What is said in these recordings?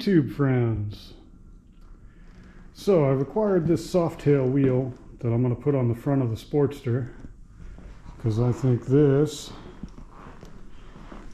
YouTube friends. So I've acquired this Softail wheel that I'm going to put on the front of the Sportster because I think this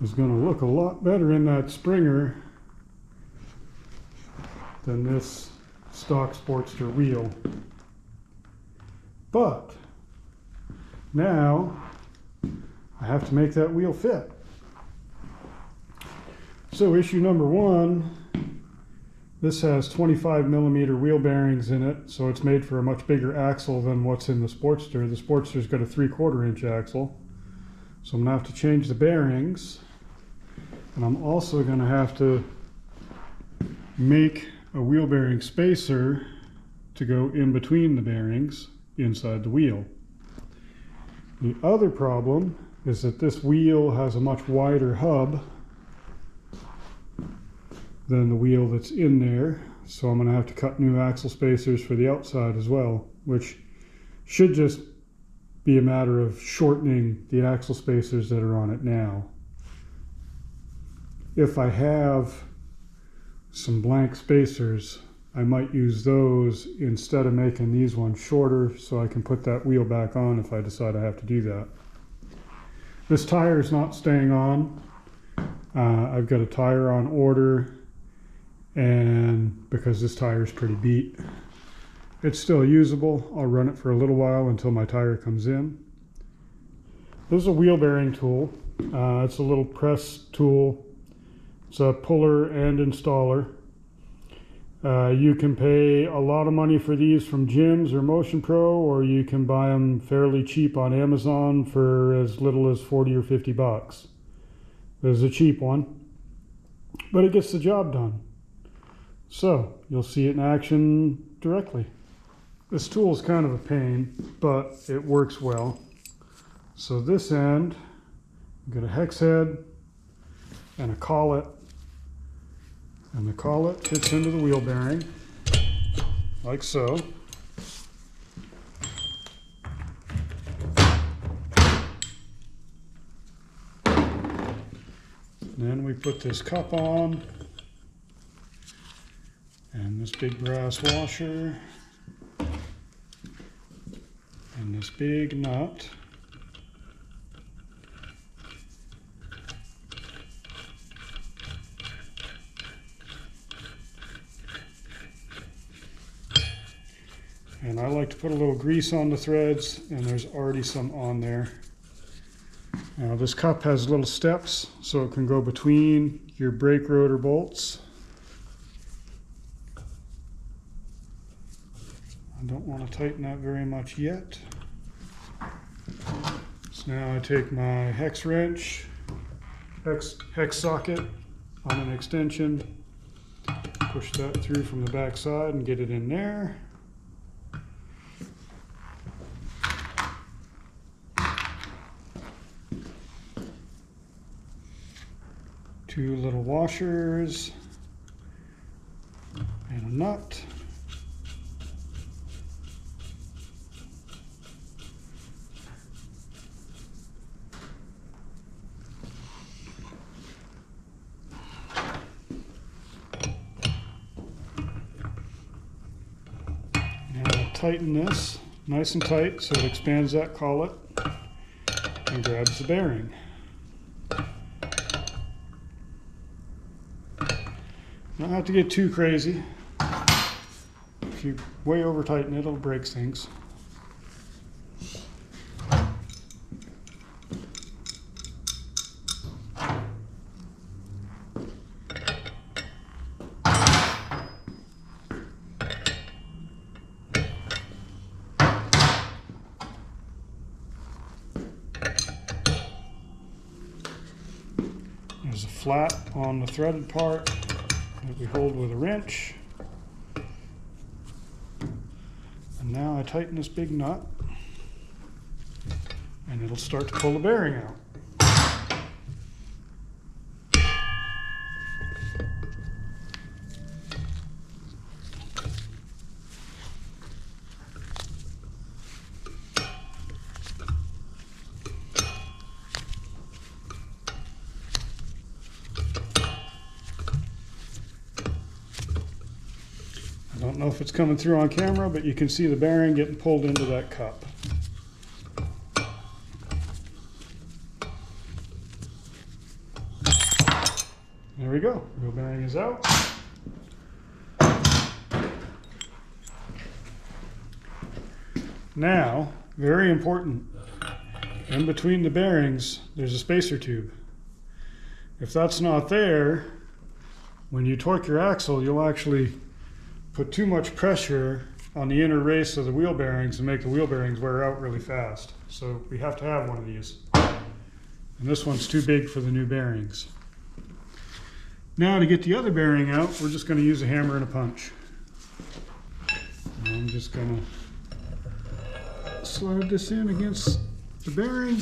is going to look a lot better in that Springer than this stock Sportster wheel. But now I have to make that wheel fit. So issue number one, this has 25mm wheel bearings in it, so it's made for a much bigger axle than what's in the Sportster. The Sportster's got a 3/4 inch axle, so I'm going to have to change the bearings, and I'm also going to have to make a wheel bearing spacer to go in between the bearings inside the wheel. The other problem is that this wheel has a much wider hub than the wheel that's in there, so I'm going to have to cut new axle spacers for the outside as well, which should just be a matter of shortening the axle spacers that are on it now. If I have some blank spacers, I might use those instead of making these ones shorter so I can put that wheel back on if I decide I have to do that. This tire is not staying on. I've got a tire on order, and because this tire is pretty beat, it's still usable. I'll run it for a little while until my tire comes in. This is a wheel bearing tool. It's a little press tool. It's a puller and installer. You can pay a lot of money for these from gyms or Motion Pro, or you can buy them fairly cheap on Amazon for as little as 40 or 50 bucks. This is a cheap one, but it gets the job done. So you'll see it in action directly. This tool is kind of a pain, but it works well. So this end, I've got a hex head and a collet, and the collet fits into the wheel bearing like so. Then we put this cup on, and this big brass washer, and this big nut. And I like to put a little grease on the threads, and there's already some on there. Now this cup has little steps so it can go between your brake rotor bolts. I don't want to tighten that very much yet. So now I take my hex wrench, hex socket on an extension, push that through from the back side and get it in there. Two little washers and a nut. Tighten this nice and tight so it expands that collet and grabs the bearing. Don't have to get too crazy. If you way over tighten it, it'll break things. There's a flat on the threaded part that we hold with a wrench. And now I tighten this big nut, and it'll start to pull the bearing out. don't know if it's coming through on camera, but you can see the bearing getting pulled into that cup. There we go. Wheel bearing is out. Now, very important, in between the bearings, there's a spacer tube. If that's not there, when you torque your axle, you'll actually put too much pressure on the inner race of the wheel bearings and make the wheel bearings wear out really fast. So we have to have one of these. And this one's too big for the new bearings. Now to get the other bearing out, we're just going to use a hammer and a punch. And I'm just going to slide this in against the bearing.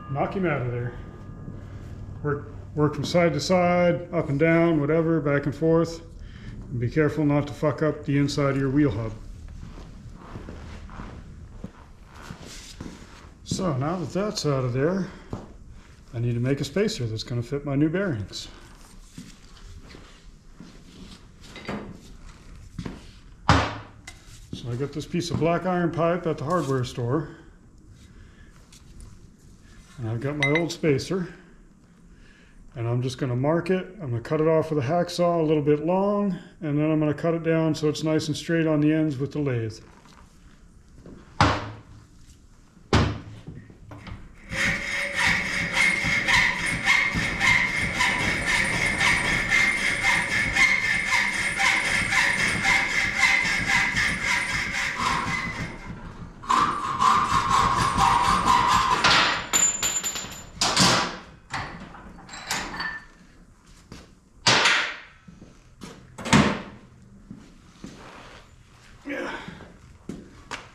Knock him out of there. Work from side to side, up and down, whatever, back and forth. And be careful not to fuck up the inside of your wheel hub. So now that that's out of there, I need to make a spacer that's going to fit my new bearings. So I got this piece of black iron pipe at the hardware store. And I've got my old spacer, and I'm just going to mark it. I'm going to cut it off with a hacksaw a little bit long, and then I'm going to cut it down so it's nice and straight on the ends with the lathe.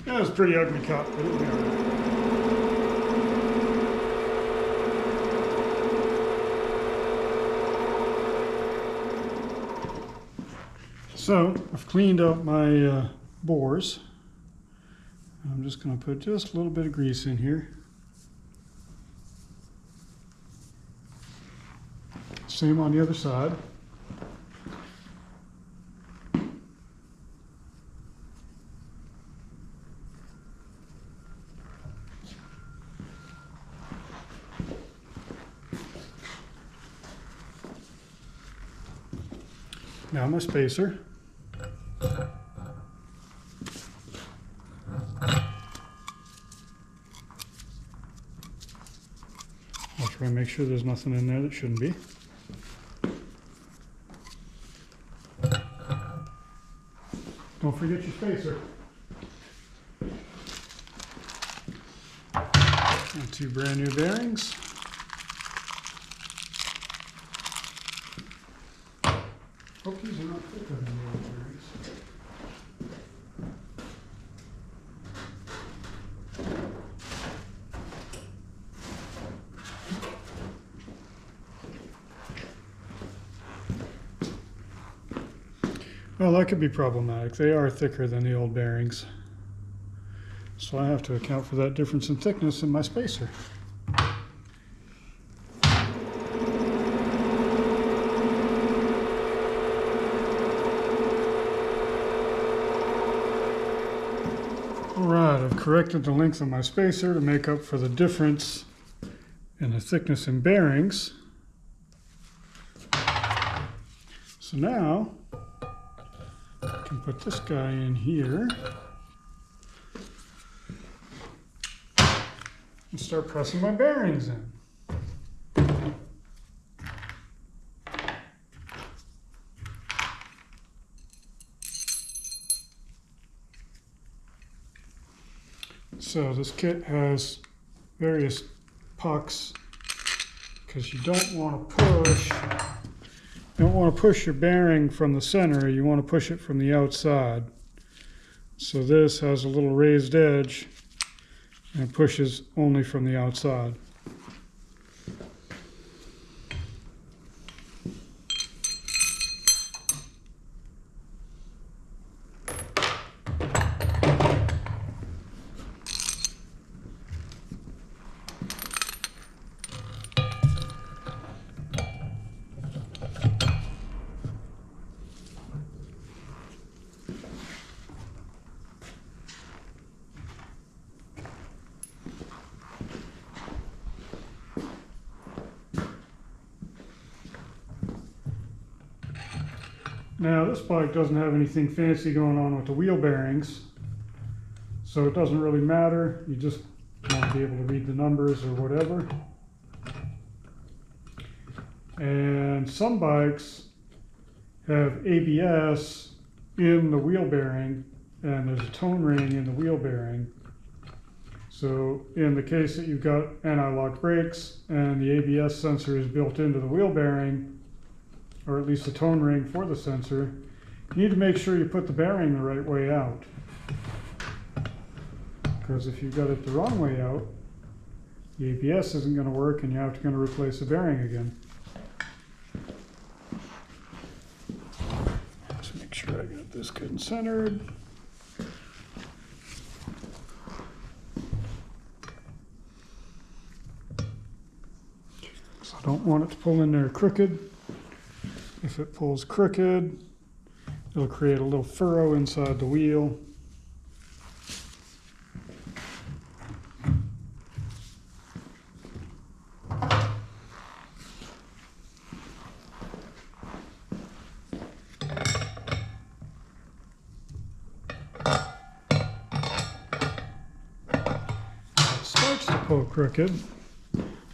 That was a pretty ugly cut, but it'll be all right. So I've cleaned up my bores. I'm just going to put just a little bit of grease in here. Same on the other side. Now my spacer. I'll try and make sure there's nothing in there that shouldn't be. Don't forget your spacer. And 2 brand new bearings. Hope these are not thicker than the old bearings. Well, that could be problematic. They are thicker than the old bearings. So I have to account for that difference in thickness in my spacer. Alright, I've corrected the length of my spacer to make up for the difference in the thickness in bearings. So now, I can put this guy in here and start pressing my bearings in. So this kit has various pucks because you don't want to push your bearing from the center, you want to push it from the outside. So this has a little raised edge and pushes only from the outside. Now this bike doesn't have anything fancy going on with the wheel bearings, so it doesn't really matter. You just want to be able to read the numbers or whatever. And some bikes have ABS in the wheel bearing, and there's a tone ring in the wheel bearing. So in the case that you've got anti-lock brakes and the ABS sensor is built into the wheel bearing, or at least a tone ring for the sensor, you need to make sure you put the bearing the right way out. Because if you've got it the wrong way out, the ABS isn't going to work and you're going to replace the bearing again. Just make sure I got this good and centered. So I don't want it to pull in there crooked. If it pulls crooked, it'll create a little furrow inside the wheel. If it starts to pull crooked,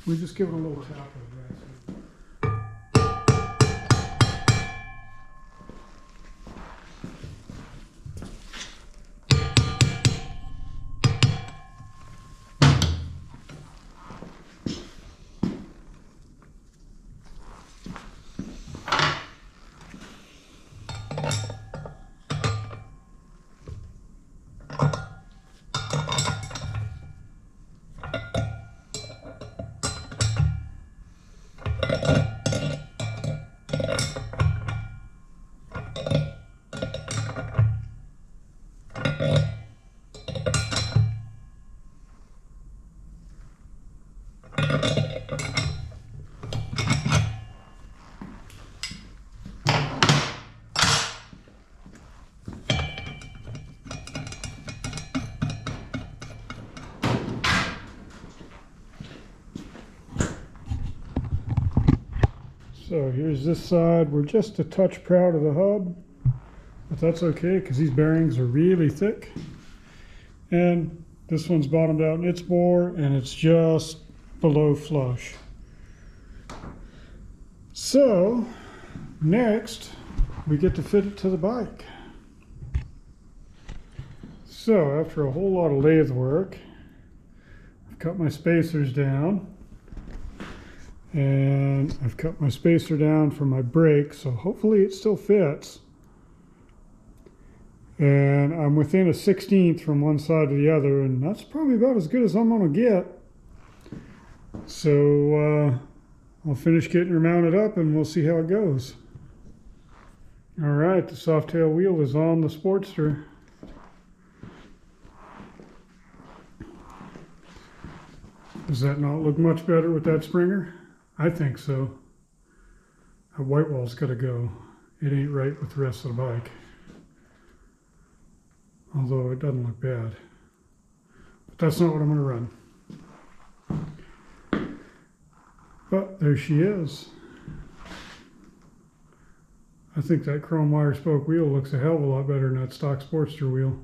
we just give it a little tap of the brass. So here's this side. We're just a touch proud of the hub, but that's okay because these bearings are really thick. And this one's bottomed out in its bore and it's just below flush. So next we get to fit it to the bike. So after a whole lot of lathe work, I've cut my spacers down. And I've cut my spacer down for my brake, so hopefully it still fits. And I'm within a 1/16 from one side to the other, and that's probably about as good as I'm going to get. So I'll finish getting her mounted up and we'll see how it goes. All right, the Softail wheel is on the Sportster. Does that not look much better with that Springer? I think so. That white wall's got to go. It ain't right with the rest of the bike. Although it doesn't look bad. But that's not what I'm going to run. But there she is. I think that chrome wire spoke wheel looks a hell of a lot better than that stock Sportster wheel.